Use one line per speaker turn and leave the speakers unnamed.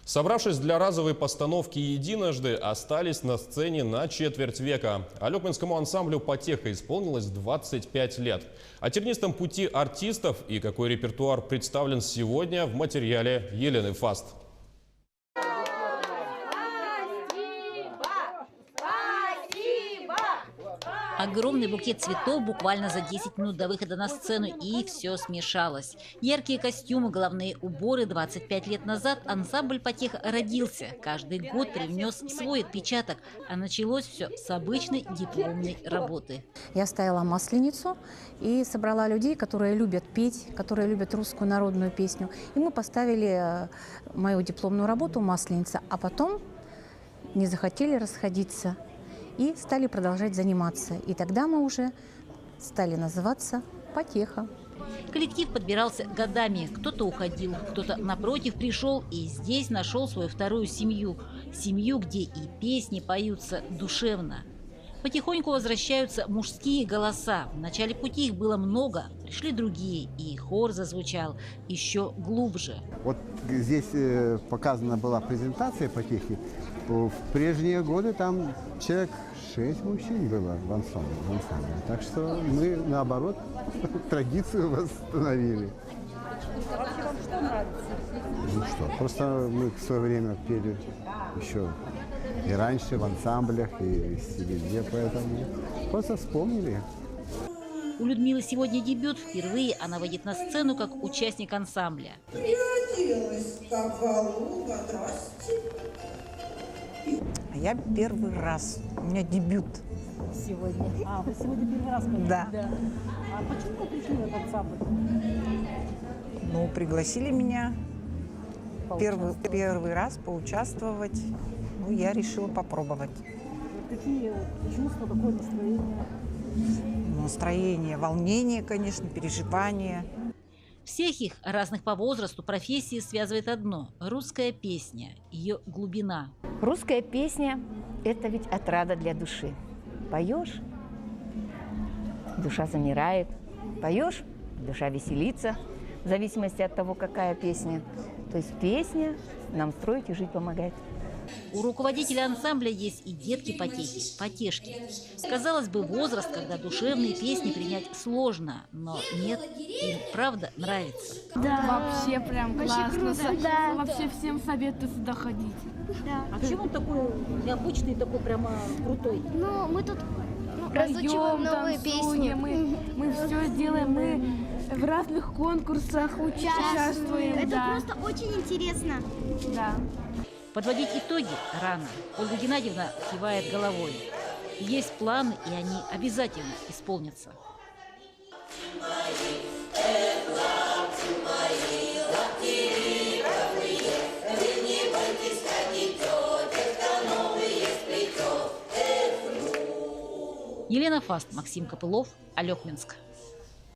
Собравшись для разовой постановки единожды, остались на сцене на четверть века. Алекминскому ансамблю «Потеха» исполнилось 25 лет. О тернистом пути артистов и какой репертуар представлен сегодня в материале Елены Фаст.
Огромный букет цветов буквально за 10 минут до выхода на сцену, и все смешалось. Яркие костюмы, головные уборы. 25 лет назад ансамбль «Потеха» родился. Каждый год привнес свой отпечаток, а началось все с обычной дипломной работы.
Я ставила масленицу и собрала людей, которые любят петь, которые любят русскую народную песню. И мы поставили мою дипломную работу «Масленица», а потом не захотели расходиться и стали продолжать заниматься. И тогда мы уже стали называться «Потеха».
Коллектив подбирался годами. Кто-то уходил, кто-то, напротив, пришел и здесь нашел свою вторую семью. Семью, где и песни поются душевно. Потихоньку возвращаются мужские голоса. В начале пути их было много, пришли другие, и хор зазвучал еще глубже.
Вот здесь показана была презентация «Потехи». В прежние годы там человек 6 мужчин было в ансамбле. Так что мы, наоборот, традицию восстановили.
Вообще вам что нравится?
Ну что, просто мы в свое время пели еще и раньше в ансамблях, и везде, поэтому просто вспомнили.
У Людмилы сегодня дебют. Впервые она выйдет на сцену как участник ансамбля.
Пригодилась, как голуба, здрасте.
Я первый раз. У меня дебют.
Сегодня. А, вы сегодня первый раз ходите?
Да.
А почему вы пришли в этот ансамбль?
Ну, пригласили меня первый раз поучаствовать. Ну, я решила попробовать.
Какие чувства, какое настроение?
Настроение, волнение, конечно, переживания.
Всех их, разных по возрасту, профессии, связывает одно – русская песня, ее глубина.
Русская песня – это ведь отрада для души. Поешь – душа замирает, поешь – душа веселится, в зависимости от того, какая песня. То есть песня нам строить и жить помогает.
У руководителя ансамбля есть и детки-потехи, потешки. Казалось бы, возраст, когда душевные песни принять сложно, но нет, им правда нравится.
Да. Вообще прям классно.
Круто, да.
Вообще всем советую сюда ходить.
Да.
А чем он такой необычный, такой прямо крутой?
Ну, мы тут разучиваем новые песни.
Мы все делаем, мы в разных конкурсах участвуем.
Это
да.
просто очень интересно.
Да.
Подводить итоги рано. Ольга Геннадьевна кивает головой. Есть планы, и они обязательно исполнятся. Елена Фаст, Максим Копылов, Алекминск.